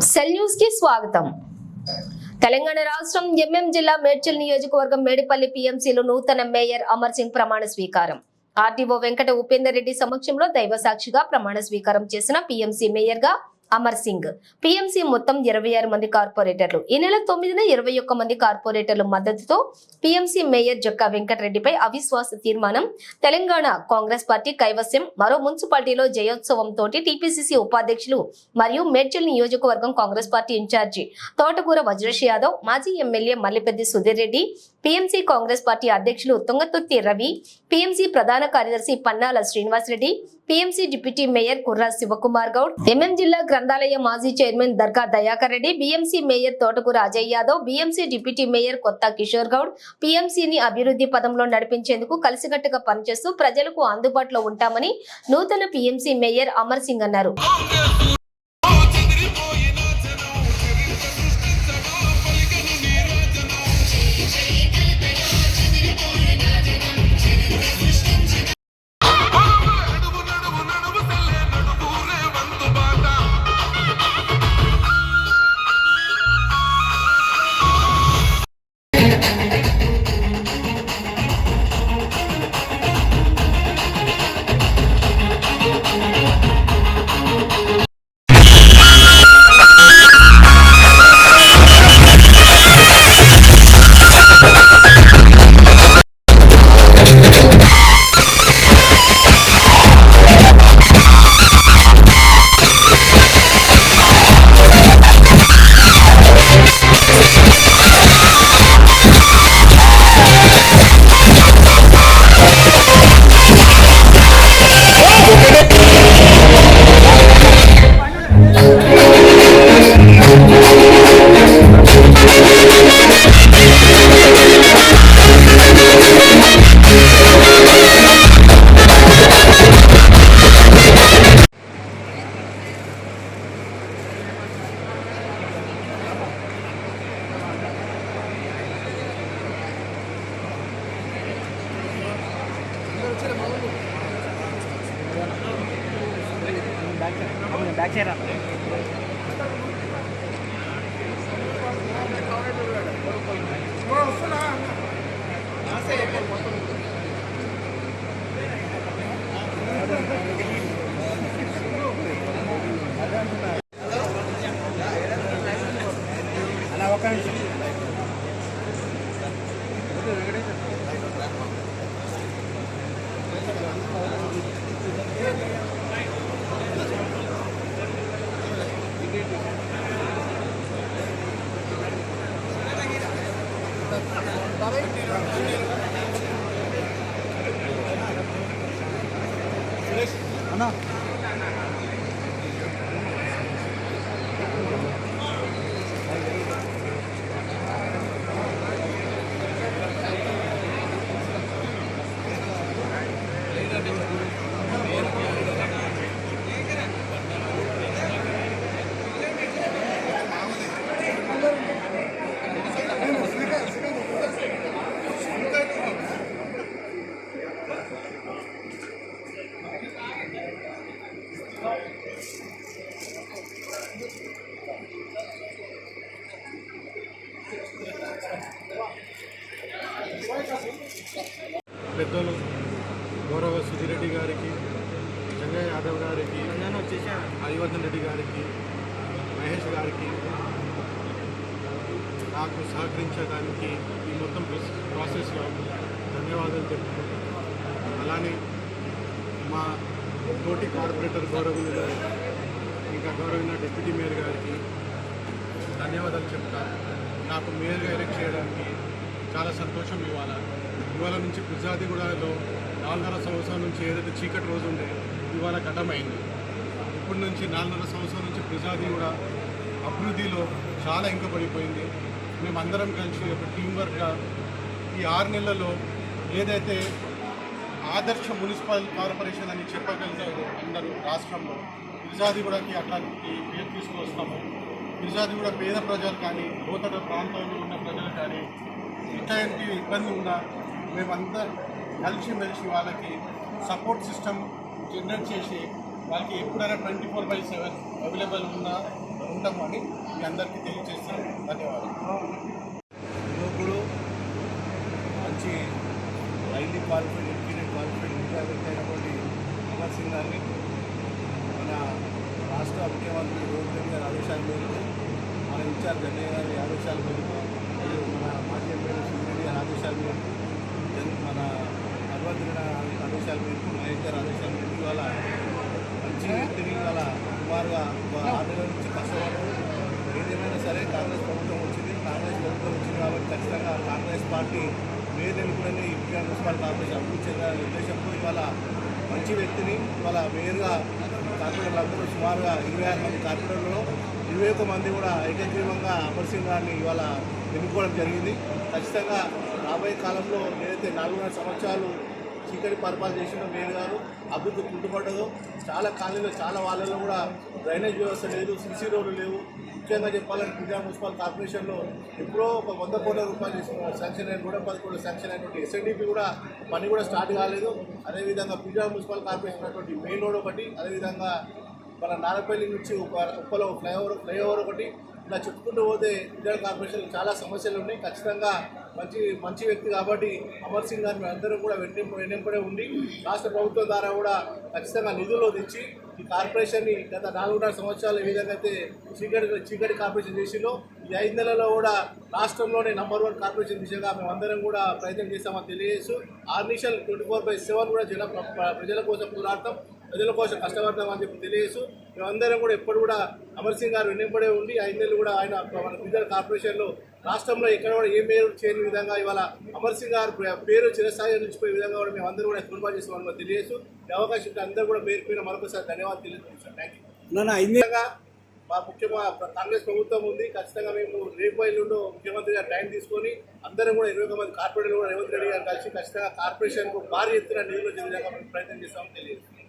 Cell news కి స్వాగతం. తెలంగాణ రాష్ట్రం ఎంఎం జిల్లా మేడ్చల్ నియోజకవర్గం మేడిపల్లి పిఎంసిలో నూతన మేయర్ అమర్ సింగ్ ప్రమాణ స్వీకారం. ఆర్టీఓ వెంకట ఉపేందర్ రెడ్డి సమక్షంలో దైవ సాక్షిగా ప్రమాణ స్వీకారం చేసిన పిఎంసి మేయర్ గా అమర్ సింగ్. పిఎంసి మొత్తం 26 మంది కార్పొరేటర్లు. ఈ నెల 9న 21 మంది కార్పొరేటర్ల మద్దతుతో పిఎంసి మేయర్ జక్కా వెంకటరెడ్డిపై అవిశ్వాస తీర్మానం. తెలంగాణ కాంగ్రెస్ పార్టీ కైవస్యం. మరో మున్సిపాలిటీలో జయోత్సవంతో టీపీసీసీ ఉపాధ్యక్షులు మరియు మేడ్చల్ నియోజకవర్గం కాంగ్రెస్ పార్టీ ఇన్ఛార్జి తోటకూర వజ్రేష్ యాదవ్, మాజీ MLA Mallipeddi Sudheer Reddy, PMC Congress party అధ్యక్షులు తుంగతుర్తి రవి, పిఎంసి ప్రధాన కార్యదర్శి Pannala Srinivas Reddy, PMC deputy mayor Kurra Shivakumar Goud, MM జిల్లా గ్రంథాలయ మాజీ chairman Darga Dayakar Reddy, BMC mayor Thotakura Ajay Yadav, BMC deputy mayor Kotha Kishore Goud పిఎంసిని అభివృద్ధి పదంలో నడిపించేందుకు కలిసికట్టుగా పనిచేస్తూ ప్రజలకు అందుబాటులో ఉంటామని నూతన పిఎంసి మేయర్ అమర్ సింగ్ అన్నారు. बैक चेहरा అలా ఒక నిమిషం అన్నా పెద్దలు గౌరవ సుధీరెడ్డి గారికి, జంగయ్య యాదవ్ గారికి, హరివర్ధన్ రెడ్డి గారికి, మహేష్ గారికి నాకు సహకరించడానికి ఈ మొత్తం ప్రాసెస్లో ధన్యవాదాలు తెలుపుకుంటున్నాను. అలానే మా తోటి కార్పొరేటర్ గౌరవులు గారు, ఇంకా గౌరవైన డిప్యూటీ మేయర్ గారికి ధన్యవాదాలు చెప్తాను. నాకు మేయర్గా ఎలక్ట్ చేయడానికి చాలా సంతోషం. ఇవాళ నుంచి పిర్జాదిగూడలో 4.5 సంవత్సరాల నుంచి ఏదైతే చీకటి రోజు ఉండే ఇవాళ ఘటమైంది. ఇప్పటి నుంచి 4.5 సంవత్సరాల నుంచి పిర్జాదిగూడ అభివృద్ధిలో చాలా ఇంకబడిపోయింది. మేమందరం కలిసి ఒక టీం వర్క్గా ఈ 6 నెలలలో ఏదైతే ఆదర్శ మున్సిపల్ కార్పొరేషన్ అని చెప్పగలిగారు అందరూ రాష్ట్రంలో, పిర్జాదిగూడకి అట్లాంటి పేరు తీసుకువస్తాము. పిర్జాదిగూడ పేద ప్రజలు కానీ, లోతట్టు ప్రాంతంలో ఉన్న ప్రజలు కానీ ఇట్లాంటి ఇబ్బంది ఉన్నా మేమందరం కలిసిమెలిసి వాళ్ళకి సపోర్ట్ సిస్టమ్ జనరేట్ చేసి వాళ్ళకి ఎప్పుడైనా 24/7 అవైలబుల్ ఉన్నా ఉంటామని మీ అందరికీ తెలియజేస్తాను. ధన్యవాదాలు. యువకుడు మంచి హైలీ క్వాలిఫైడ్ ఎడ్యుకేటెడ్ క్వాలిఫైడ్ విద్యావేత్త అయినటువంటి అమర్ సింగ్ గారిని మన రాష్ట్ర ముఖ్యమంత్రి రేవంత్ రెడ్డి గారి ఆదేశాల మేరకు, మన ఇన్ఛార్జ్ అన్నయ్య గారి ఆదేశాల మేరకు, మరియు మన మాజీ ఎమ్మెల్యే సింగిరెడ్డి గారి ఆదేశాల మేరకు, మన అరవద్దు ఆదేశాల మేరకు, మహేష్ గారి ఆదేశాల మేరకు ఇవాళ మంచి వ్యక్తిని ఇవాళ సుమారుగా 6 నెలల నుంచి కష్టపడుతూ ఏదేమైనా సరే కాంగ్రెస్ ప్రభుత్వం వచ్చింది. కాంగ్రెస్ ప్రభుత్వం వచ్చింది కాబట్టి ఖచ్చితంగా కాంగ్రెస్ పార్టీ మేయర్ ఎన్నుకునే ఈ విజయనగరం మున్సిపల్ కార్పొరేషన్ అభివృద్ధి చెందాలనే ఉద్దేశంతో ఇవాళ మంచి వ్యక్తిని ఇవాళ మేయర్గా కార్పొరేటర్లందరూ సుమారుగా 26 మంది కార్పొరేటర్లలో 21 మంది కూడా ఏకగ్రీవంగా అమర్ సింగ్ గారిని ఇవాళ ఎన్నుకోవడం జరిగింది. ఖచ్చితంగా రాబోయే కాలంలో ఏదైతే 4.5 సంవత్సరాలు చీకటి పరిపాలన చేసిన మేయర్ గారు అభివృద్ధి కుంటుపడ్డదో, చాలా కాలనీలో చాలా వాళ్ళలో కూడా డ్రైనేజ్ వ్యవస్థ లేదు, సీసీ రోడ్లు లేవు. ముఖ్యంగా చెప్పాలంటే విజయనగరం మున్సిపల్ కార్పొరేషన్లో ఎప్పుడో ఒక 100 కోట్ల రూపాయలు శాంక్షన్ అయిన 110 కోట్ల శాంక్షన్ అయినటువంటి ఎస్ఎన్డిపి కూడా పని కూడా స్టార్ట్ కాలేదు. అదేవిధంగా విజయనగరం మున్సిపల్ కార్పొరేషన్ ఉన్నటువంటి మెయిన్ రోడ్ ఒకటి, అదేవిధంగా మన నారపల్లి నుంచి ఉప్పలో ఫ్లైఓవర్ ఒకటి, ఇలా చెప్పుకుంటూ పోతే విజయనగరం కార్పొరేషన్ చాలా సమస్యలు ఉన్నాయి. ఖచ్చితంగా మంచి వ్యక్తి కాబట్టి అమర్ సింగ్ గారిని అందరూ కూడా వెన్నెంపడే ఉండి రాష్ట్ర ప్రభుత్వం ద్వారా కూడా ఖచ్చితంగా నిధులు తెచ్చి ఈ కార్పొరేషన్ని గత 4.5 సంవత్సరాలు ఏ విధంగా అయితే చీకటి కార్పొరేషన్ చేసిందో ఈ 5 నెలల్లో కూడా రాష్ట్రంలోనే నంబర్ 1 కార్పొరేషన్ దిశగా మేమందరం కూడా ప్రయత్నం చేస్తామని తెలియజేస్తూ ఆర్నిషల్ 24/7 కూడా ప్రజల కోసం పోరాడతాం, ప్రజల కోసం కష్టపడతామని చెప్పి తెలియజేస్తూ మేమందరం కూడా ఎప్పుడు కూడా అమర్ సింగ్ గారు వెన్నెంపడే ఉండి 5 నెలలు కూడా ఆయన మన విజయనగరం కార్పొరేషన్లో రాష్ట్రంలో ఎక్కడ కూడా ఏ పేరు చేయని విధంగా ఇవాళ అమర్ సింగ్ గారు పేరు చిరస్థాయి నిలిచిపోయే విధంగా కూడా మేము అందరూ కూడా కుటుంబా చేస్తామని తెలియజేస్తూ ఈ అవకాశం ఉంటే అందరూ కూడా పేరు మరొకసారి ధన్యవాదాలు తెలియజేస్తాం. Thank you. మా కాంగ్రెస్ ప్రభుత్వం ఉంది. ఖచ్చితంగా మేము రేపు ఎల్లుండో ముఖ్యమంత్రి గారు టైం తీసుకొని అందరం కూడా 21 మంది కార్పొరేటర్లు కూడా రేవంత్ రెడ్డి గారు కలిసి ఖచ్చితంగా కార్పొరేషన్కు భారీ ఎత్తున నిధులు విధంగా మేము ప్రయత్నం చేస్తామని తెలియజేస్తాం.